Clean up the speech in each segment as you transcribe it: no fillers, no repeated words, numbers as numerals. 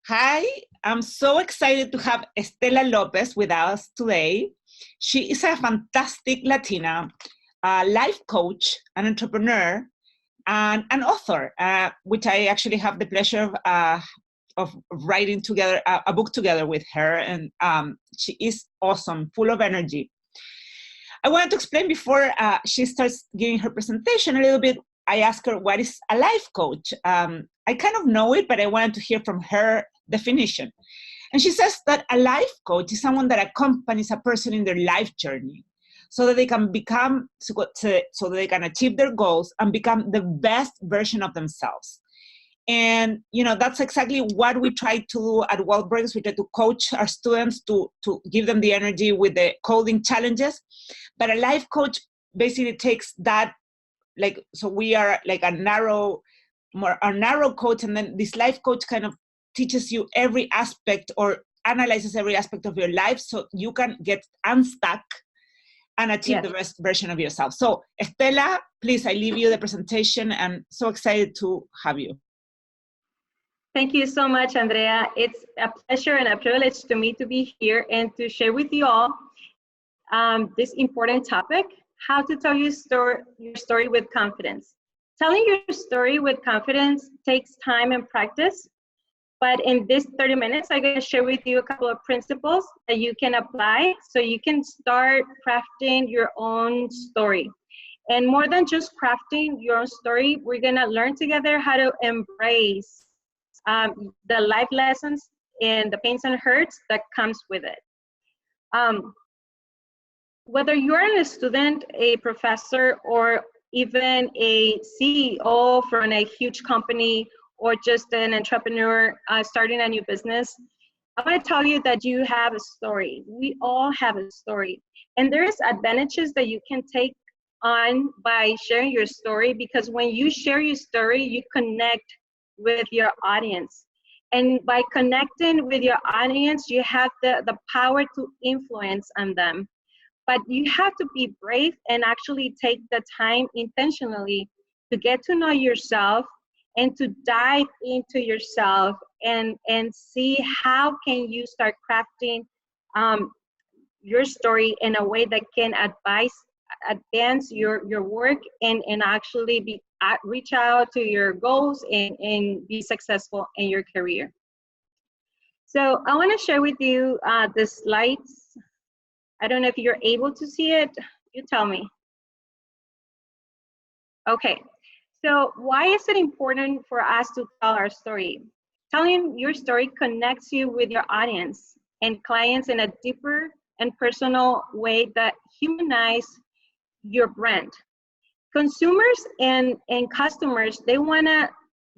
Hi, I'm so excited to have Estela Lopez with us today. She is a fantastic Latina, a life coach, an entrepreneur, and an author, which I actually have the pleasure of writing together a book together with her. And she is awesome, full of energy. I wanted to explain before she starts giving her presentation a little bit. I asked her, what is a life coach? I kind of know it, but I wanted to hear from her definition. And she says that a life coach is someone that accompanies a person in their life journey so that they can become, so that they can achieve their goals and become the best version of themselves. And, that's exactly what we try to do at WellBrings. We try to coach our students to give them the energy with the coding challenges. But a life coach basically takes that, so we are like a narrow coach, and then this life coach kind of teaches you every aspect or analyzes every aspect of your life so you can get unstuck and achieve the best version of yourself. So Estela, please, I leave you the presentation. I'm so excited to have you. Thank you so much, Andrea. It's a pleasure and a privilege to me to be here and to share with you all this important topic, how to tell your story with confidence. Telling your story with confidence takes time and practice, but in this 30 minutes, I'm going to share with you a couple of principles that you can apply so you can start crafting your own story. And more than just crafting your own story, we're going to learn together how to embrace the life lessons and the pains and hurts that comes with it. Whether you're a student, a professor, or even a CEO from a huge company, or just an entrepreneur starting a new business, I want to tell you that you have a story. We all have a story. And there's advantages that you can take on by sharing your story, because when you share your story, you connect with your audience. And by connecting with your audience, you have the power to influence on them. But you have to be brave and actually take the time intentionally to get to know yourself and to dive into yourself and see how can you start crafting your story in a way that can advance your work and actually reach out to your goals and be successful in your career. So I want to share with you the slides. I don't know if you're able to see it. You tell me. Okay. So why is it important for us to tell our story? Telling your story connects you with your audience and clients in a deeper and personal way that humanize your brand. Consumers and customers, they want to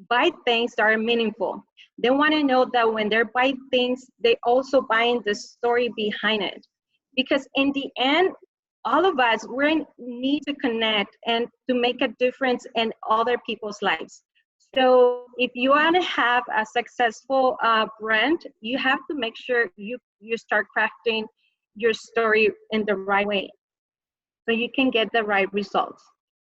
buy things that are meaningful. They want to know that when they're buying things, they also buying the story behind it. Because in the end, all of us, we need to connect and to make a difference in other people's lives. So if you want to have a successful brand, you have to make sure you start crafting your story in the right way so you can get the right results.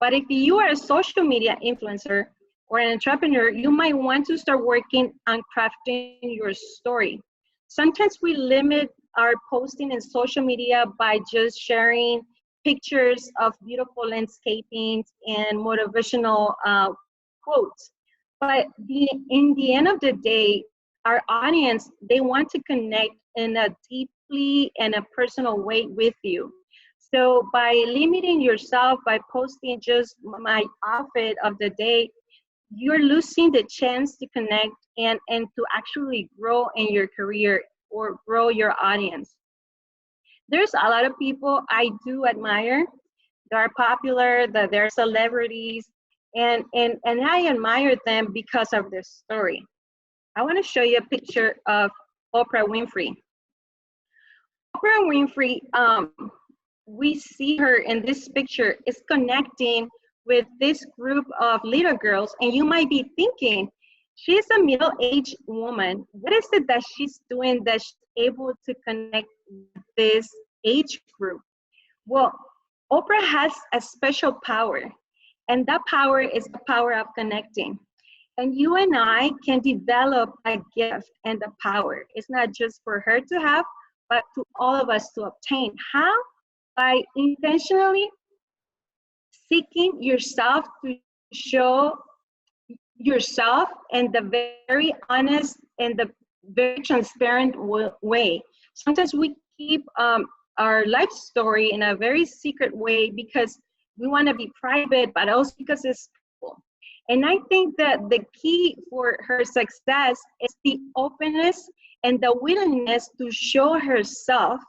But if you are a social media influencer or an entrepreneur, you might want to start working on crafting your story. Sometimes we limit our posting in social media by just sharing pictures of beautiful landscaping and motivational quotes. But in the end of the day, our audience, they want to connect in a deeply and a personal way with you. So by limiting yourself, by posting just my outfit of the day, you're losing the chance to connect and to actually grow in your career or grow your audience. There's a lot of people I do admire. They're popular, that they're celebrities, and I admire them because of their story. I want to show you a picture of Oprah Winfrey. Oprah Winfrey, we see her in this picture, is connecting with this group of little girls, and you might be thinking, she's a middle-aged woman. What is it that she's doing that she's able to connect with this age group? Well, Oprah has a special power, and that power is the power of connecting. And you and I can develop a gift and the power. It's not just for her to have, but to all of us to obtain. How? By intentionally seeking yourself to show yourself in the very honest and the very transparent way. Sometimes we keep our life story in a very secret way because we want to be private, but also because it's people. And I think that the key for her success is the openness and the willingness to show herself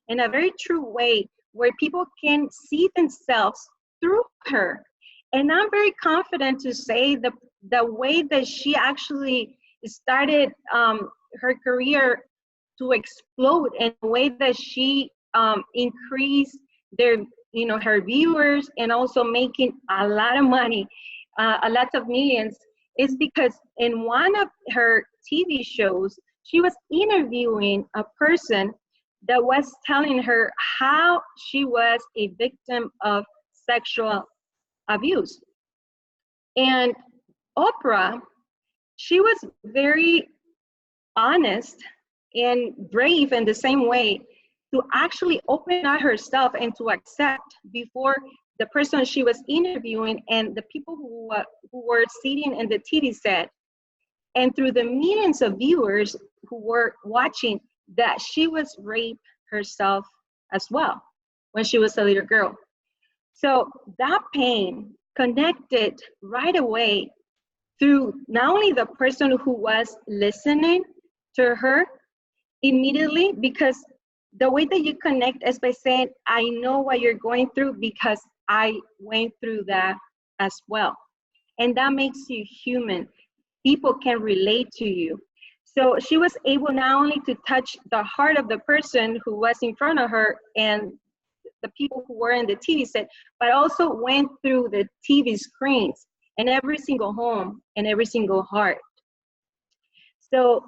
in a very true way where people can see themselves through her. And I'm very confident to say the way that she actually started her career to explode in the way that she increased their, her viewers and also making a lot of money, a lot of millions, is because in one of her TV shows, she was interviewing a person that was telling her how she was a victim of sexual abuse. And Oprah, she was very honest and brave in the same way to actually open up herself and to accept before the person she was interviewing and the people who were sitting in the TV set, and through the millions of viewers who were watching, that she was raped herself as well when she was a little girl. So that pain connected right away through not only the person who was listening to her immediately, because the way that you connect is by saying, I know what you're going through because I went through that as well. And that makes you human. People can relate to you. So she was able not only to touch the heart of the person who was in front of her and the people who were in the TV set, but also went through the TV screens and every single home and every single heart. So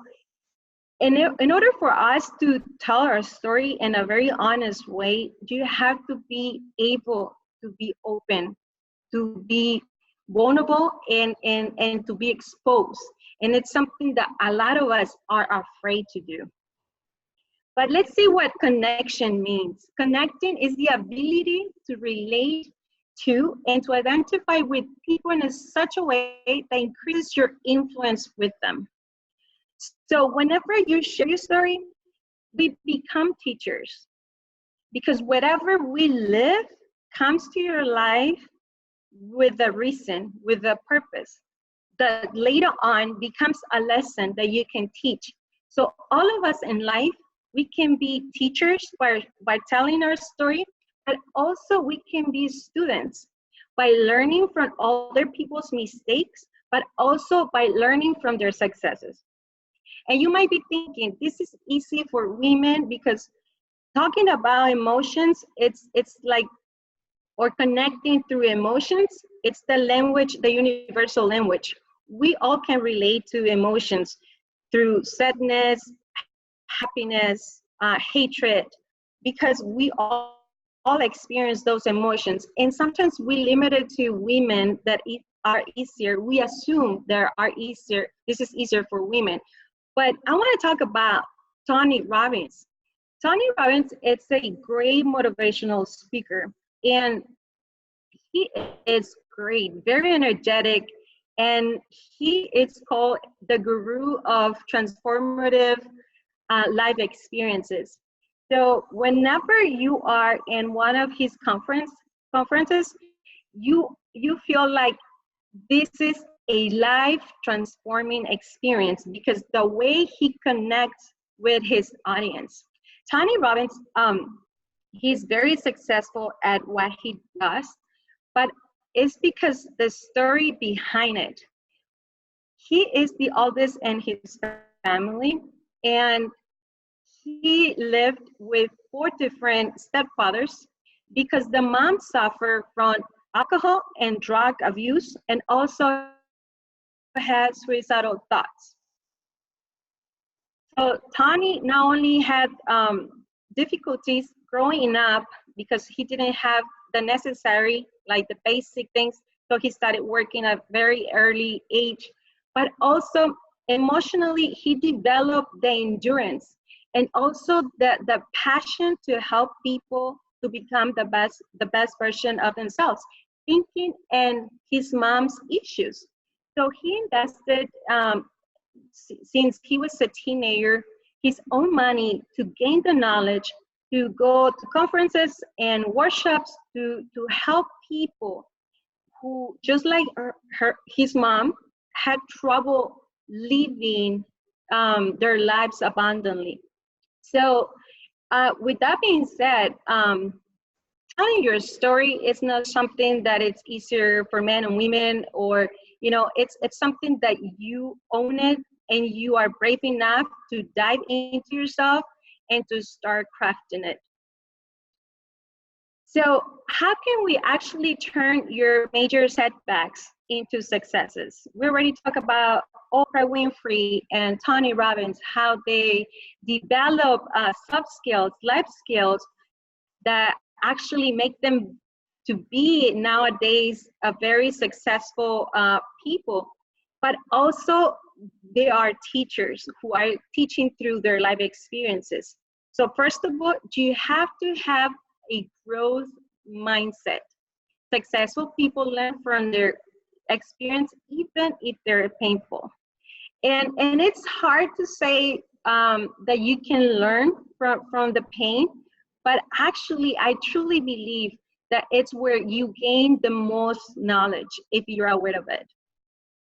in order for us to tell our story in a very honest way, you have to be able to be open, to be vulnerable, and to be exposed. And it's something that a lot of us are afraid to do. But let's see what connection means. Connecting is the ability to relate to and to identify with people in such a way that increases your influence with them. So whenever you share your story, we become teachers, because whatever we live comes to your life with a reason, with a purpose, that later on becomes a lesson that you can teach. So all of us in life, we can be teachers by telling our story, but also we can be students by learning from other people's mistakes, but also by learning from their successes. And you might be thinking, this is easy for women because talking about emotions, it's like, or connecting through emotions, it's the language, the universal language. We all can relate to emotions through sadness, happiness, hatred, because we all experience those emotions. And sometimes we limit it to women that are easier. We assume there are easier, this is easier for women. But I want to talk about Tony Robbins. Tony Robbins is a great motivational speaker, and he is great, very energetic, and he is called the guru of transformative life experiences. So whenever you are in one of his conferences, you feel like this is a life transforming experience because the way he connects with his audience. Tony Robbins, he's very successful at what he does, but it's because the story behind it. He is the oldest in his family, and he lived with 4 different stepfathers because the mom suffered from alcohol and drug abuse and also had suicidal thoughts. So Tony not only had difficulties growing up because he didn't have the necessary, like the basic things, so he started working at a very early age, but also emotionally, he developed the endurance and also the passion to help people to become the best version of themselves, thinking in his mom's issues. So he invested since he was a teenager his own money to gain the knowledge, to go to conferences and workshops to help people who, just like his mom, had trouble living their lives abundantly. So, with that being said, telling your story is not something that it's easier for men and women, or it's something that you own it and you are brave enough to dive into yourself and to start crafting it. So how can we actually turn your major setbacks into successes? We already talked about Oprah Winfrey and Tony Robbins, how they develop soft skills, life skills that actually make them to be nowadays a very successful people. But also they are teachers who are teaching through their life experiences. So first of all, you have to have a growth mindset. Successful people learn from their experience, even if they're painful. And it's hard to say that you can learn from the pain, but actually, I truly believe that it's where you gain the most knowledge if you're aware of it.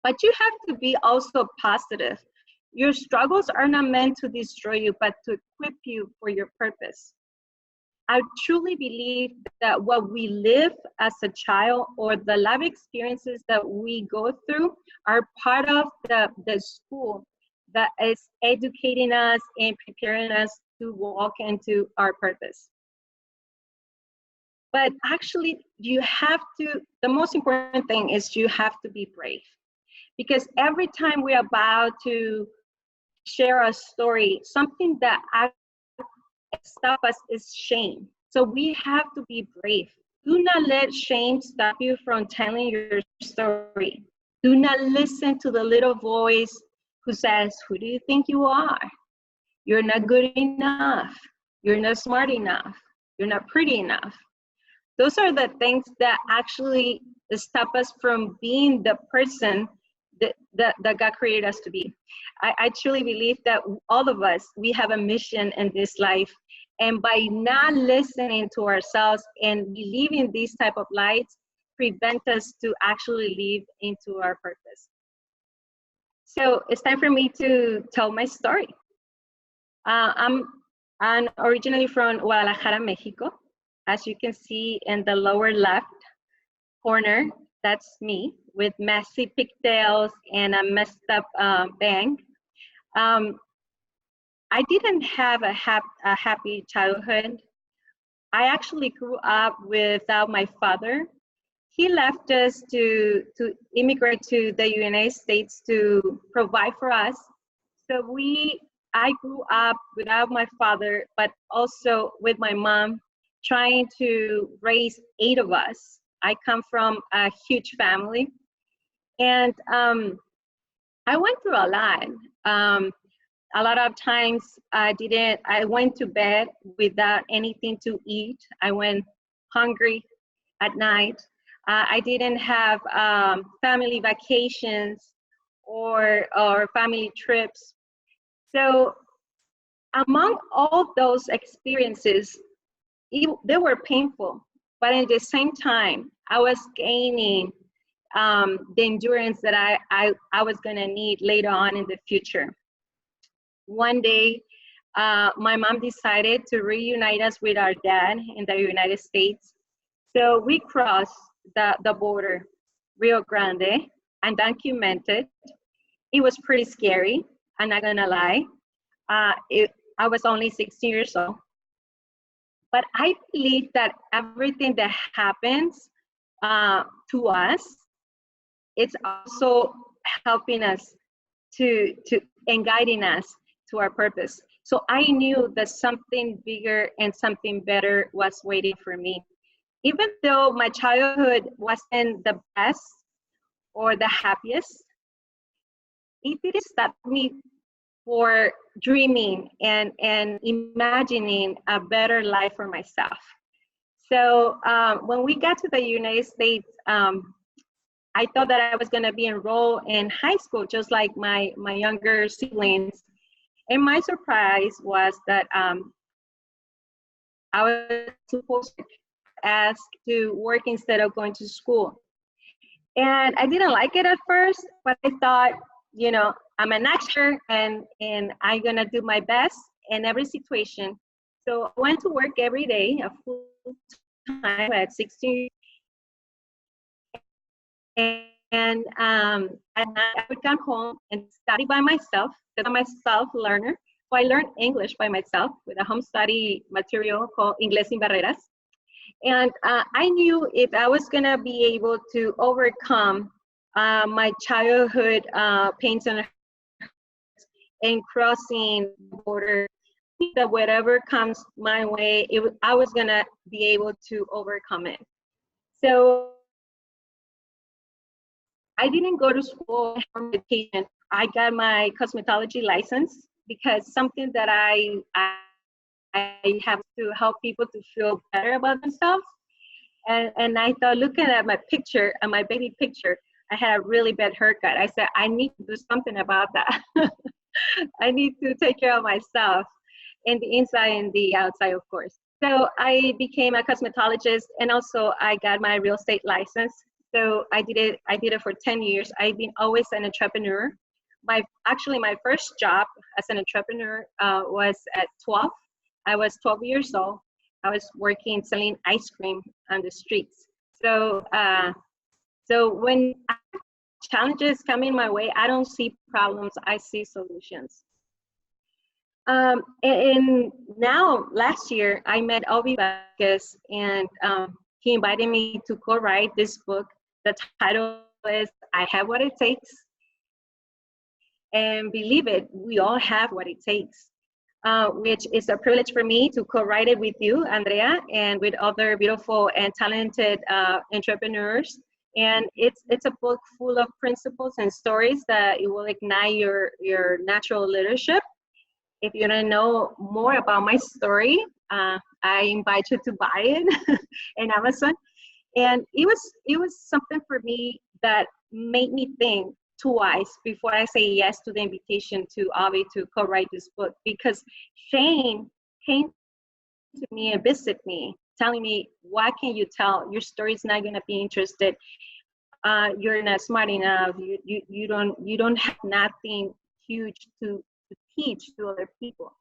But you have to be also positive. Your struggles are not meant to destroy you, but to equip you for your purpose. I truly believe that what we live as a child or the life experiences that we go through are part of the school that is educating us and preparing us to walk into our purpose. But actually, the most important thing is you have to be brave. Because every time we're about to share a story, something that stop us is shame. So we have to be brave. Do not let shame stop you from telling your story. Do not listen to the little voice who says, "Who do you think you are? You're not good enough. You're not smart enough. You're not pretty enough." Those are the things that actually stop us from being the person that God created us to be. I truly believe that all of us, we have a mission in this life. And by not listening to ourselves and believing these type of lies, prevent us to actually live into our purpose. So it's time for me to tell my story. I'm originally from Guadalajara, Mexico. As you can see in the lower left corner, that's me with messy pigtails and a messed up bang. I didn't have a happy childhood. I actually grew up without my father. He left us to immigrate to the United States to provide for us. So I grew up without my father, but also with my mom, trying to raise 8 of us. I come from a huge family, and I went through a lot. A lot of times I went to bed without anything to eat. I went hungry at night. I didn't have family vacations or family trips. So among all those experiences, they were painful, but at the same time, I was gaining the endurance that I was gonna need later on in the future. One day, my mom decided to reunite us with our dad in the United States. So we crossed the border, Rio Grande, undocumented. It was pretty scary, I'm not gonna lie. I was only 16 years old. But I believe that everything that happens to us, it's also helping us to and guiding us to our purpose. So I knew that something bigger and something better was waiting for me. Even though my childhood wasn't the best or the happiest, it didn't stop me for dreaming and imagining a better life for myself. So when we got to the United States, I thought that I was going to be enrolled in high school, just like my younger siblings. And my surprise was that I was supposed to ask to work instead of going to school. And I didn't like it at first, but I thought, you know, I'm an actor and I'm going to do my best in every situation. So I went to work every day, a full time at 16. And at night I would come home and study by myself because I'm a self-learner. So I learned English by myself with a home study material called Inglés sin Barreras. And I knew if I was gonna be able to overcome my childhood pains and crossing the border, that whatever comes my way, I was gonna be able to overcome it. So I didn't go to school for education. I got my cosmetology license because something that I have to help people to feel better about themselves. And I thought, looking at my picture, at my baby picture, I had a really bad haircut. I said, I need to do something about that. I need to take care of myself, in the inside and the outside, of course. So I became a cosmetologist, and also I got my real estate license. So I did it for 10 years. I've been always an entrepreneur. Actually, my first job as an entrepreneur was at 12. I was 12 years old. I was working selling ice cream on the streets. So when challenges come in my way, I don't see problems, I see solutions. And now, last year, I met Obi Vasquez, and he invited me to co-write this book. The title is I Have What It Takes. And believe it, we all have what it takes, which is a privilege for me to co-write it with you, Andrea, and with other beautiful and talented entrepreneurs. And it's a book full of principles and stories that it will ignite your natural leadership. If you don't know more about my story, I invite you to buy it in Amazon. And it was something for me that made me think twice before I say yes to the invitation to Avi to co-write this book, because Shane came to me and visited me, telling me, "What can you tell? Your story is not going to be interested. You're not smart enough. You don't have nothing huge to teach to other people."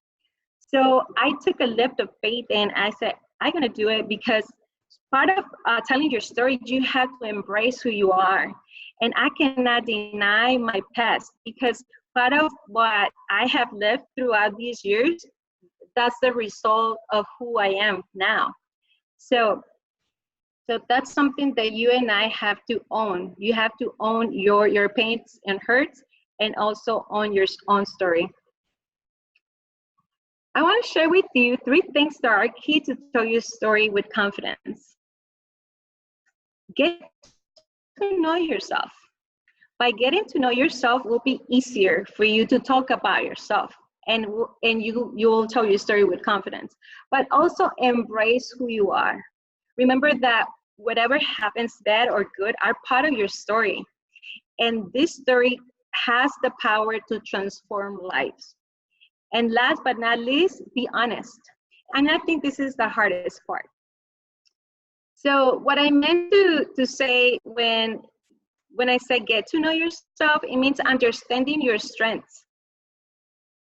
So I took a leap of faith and I said, I'm going to do it, because part of telling your story, you have to embrace who you are. And I cannot deny my past, because part of what I have lived throughout these years, that's the result of who I am now. So that's something that you and I have to own. You have to own your pains and hurts, and also own your own story. I want to share with you 3 things that are key to tell your story with confidence. Get to know yourself. By getting to know yourself, will be easier for you to talk about yourself, and you will tell your story with confidence. But also embrace who you are. Remember that whatever happens, bad or good, are part of your story. And this story has the power to transform lives. And last but not least, be honest. And I think this is the hardest part. So what I meant to say when I say get to know yourself, it means understanding your strengths,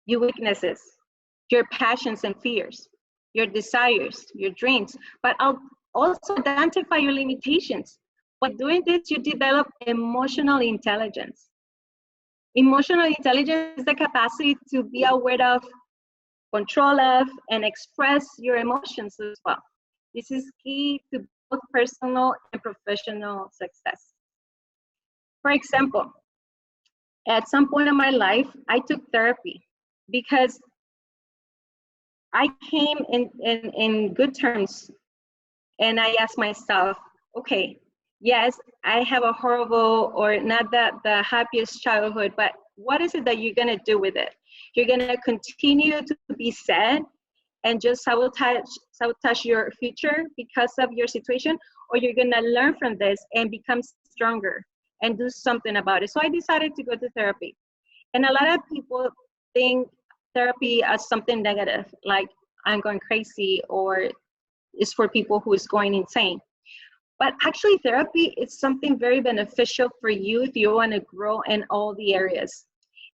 your weaknesses, your passions and fears, your desires, your dreams, but also identify your limitations. By doing this, you develop emotional intelligence. Emotional intelligence is the capacity to be aware of, control of, and express your emotions as well. This is key to both personal and professional success. For example, at some point in my life, I took therapy because I came in good terms, and I asked myself, okay, yes, I have a horrible, or not the happiest childhood, but what is it that you're going to do with it? You're going to continue to be sad and just sabotage your future because of your situation, or you're going to learn from this and become stronger and do something about it. So I decided to go to therapy. And a lot of people think therapy as something negative, like I'm going crazy, or it's for people who is going insane. But actually, therapy is something very beneficial for you if you want to grow in all the areas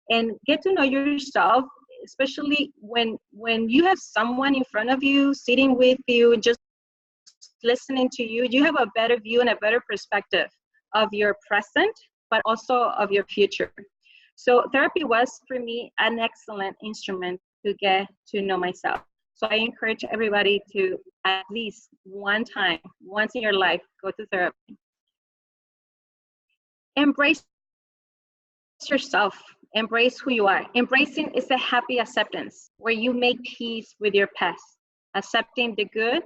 and get to know yourself, especially when you have someone in front of you, sitting with you, and just listening to you. You have a better view and a better perspective of your present, but also of your future. So therapy was, for me, an excellent instrument to get to know myself. So I encourage everybody to, at least one time, once in your life, go to therapy. Embrace yourself. Embrace who you are. Embracing is a happy acceptance where you make peace with your past, accepting the good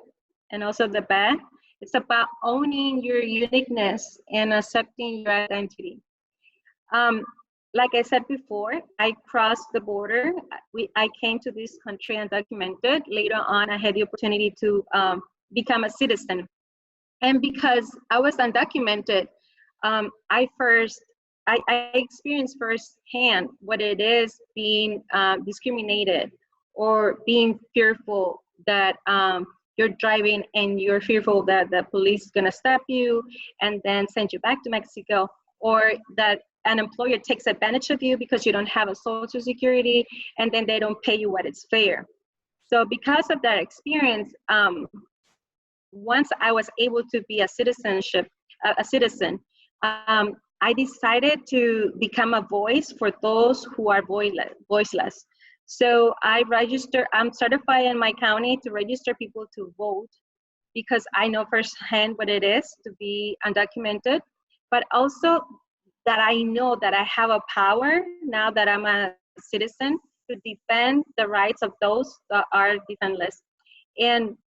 and also the bad. It's about owning your uniqueness and accepting your identity. Like I said before, I crossed the border. I came to this country undocumented. Later on, I had the opportunity to become a citizen. And because I was undocumented, I experienced firsthand what it is being discriminated, or being fearful that you're driving and you're fearful that the police is going to stop you and then send you back to Mexico, or that an employer takes advantage of you because you don't have a social security and then they don't pay you what is fair. So because of that experience, once I was able to be a citizen, I decided to become a voice for those who are voiceless. So I'm certified in my county to register people to vote, because I know firsthand what it is to be undocumented, but also that I know that I have a power now that I'm a citizen to defend the rights of those that are defenseless. And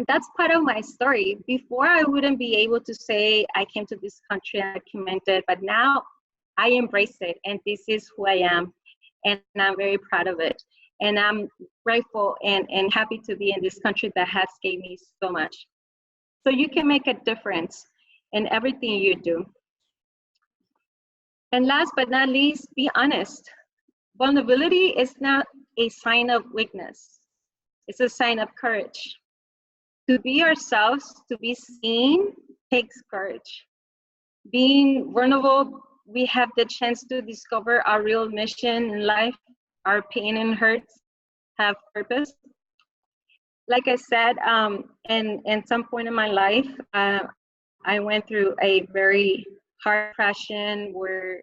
that's part of my story. Before, I wouldn't be able to say I came to this country undocumented, but now I embrace it, and this is who I am, and I'm very proud of it. And I'm grateful and happy to be in this country that has gave me so much. So you can make a difference in everything you do. And last but not least, be honest. Vulnerability is not a sign of weakness. It's a sign of courage. To be ourselves, to be seen, takes courage. Being vulnerable, we have the chance to discover our real mission in life. Our pain and hurts have purpose. Like I said, in some point in my life, I went through a very hard depression where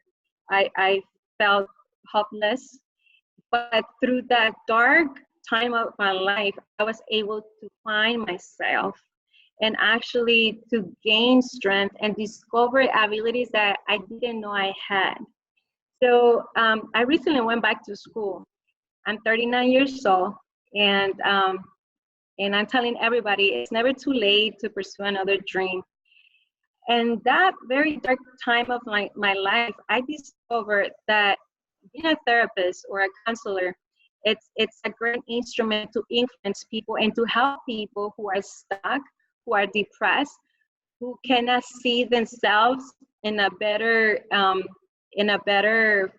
I felt hopeless. But through that dark time of my life, I was able to find myself and actually to gain strength and discover abilities that I didn't know I had. So I recently went back to school. I'm 39 years old, and I'm telling everybody it's never too late to pursue another dream. And that very dark time of my life, I discovered that being a therapist or a counselor, it's a great instrument to influence people and to help people who are stuck, who are depressed, who cannot see themselves in a better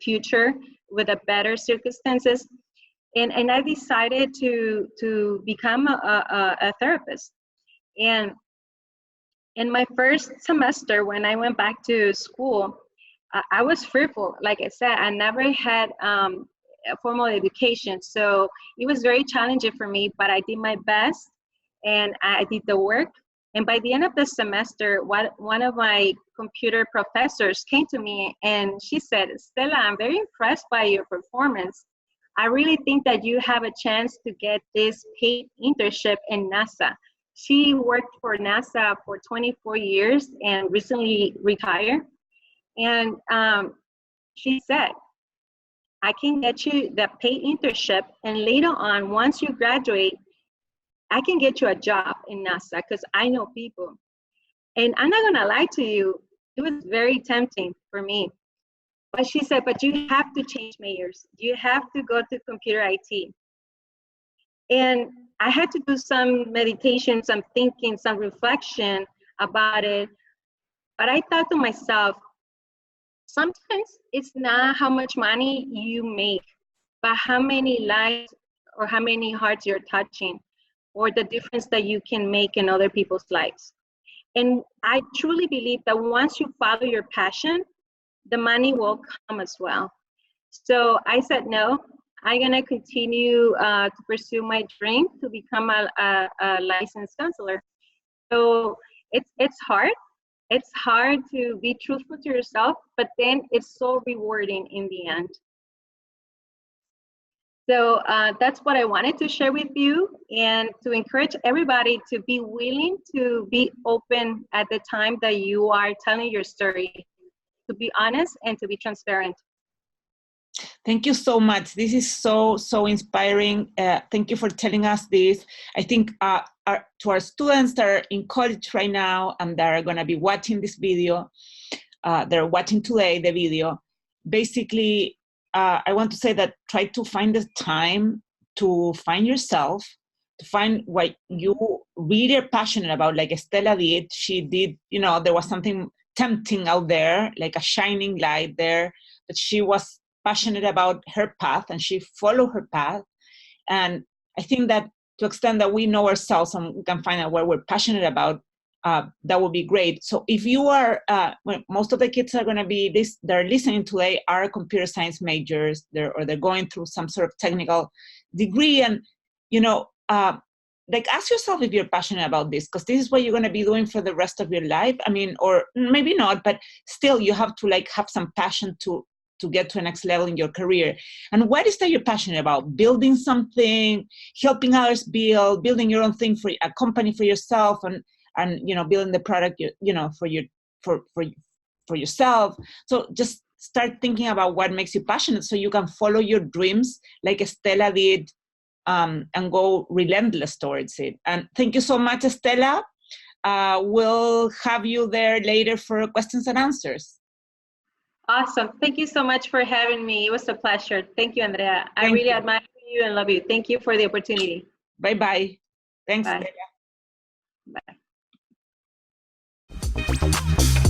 future with a better circumstances. And I decided to become a therapist. And in my first semester, when I went back to school, I was fearful. Like I said, I never had a formal education. So it was very challenging for me, but I did my best and I did the work. And by the end of the semester, one of my computer professors came to me and she said, Stella, I'm very impressed by your performance. I really think that you have a chance to get this paid internship in NASA. She worked for NASA for 24 years and recently retired. And she said, I can get you the paid internship, and later on, once you graduate, I can get you a job in NASA because I know people. And I'm not gonna lie to you, it was very tempting for me. But she said, but you have to change majors. You have to go to computer IT. And I had to do some meditation, some thinking, some reflection about it. But I thought to myself, sometimes it's not how much money you make, but how many lives or how many hearts you're touching, or the difference that you can make in other people's lives. And I truly believe that once you follow your passion, the money will come as well. So I said, no, I'm gonna continue to pursue my dream to become a licensed counselor. So it's hard. It's hard to be truthful to yourself, but then it's so rewarding in the end. So that's what I wanted to share with you, and to encourage everybody to be willing to be open at the time that you are telling your story, to be honest and to be transparent. Thank you so much. This is so inspiring. Thank you for telling us this. I think to our students that are in college right now and that are going to be watching this video, they're watching today the video, basically, I want to say that try to find the time to find yourself, to find what you really are passionate about, like Estela did. She did, there was something tempting out there, like a shining light there, but she was passionate about her path and she followed her path. And I think that to the extent that we know ourselves and we can find out what we're passionate about, that would be great. So if you are, most of the kids are going to be they're listening today are computer science majors, or they're going through some sort of technical degree, and like ask yourself if you're passionate about this, because this is what you're going to be doing for the rest of your life. I mean, or maybe not, but still you have to have some passion to get to the next level in your career. And what is that you're passionate about? Building something, helping others building your own thing, for a company for yourself, and building the product for yourself. So just start thinking about what makes you passionate so you can follow your dreams like Estela did, and go relentless towards it. And thank you so much, Estela. We'll have you there later for questions and answers. Awesome. Thank you so much for having me. It was a pleasure. Thank you, Andrea. I really admire you and love you. Thank you for the opportunity. Bye-bye. Thanks, Bye. Estela. Bye.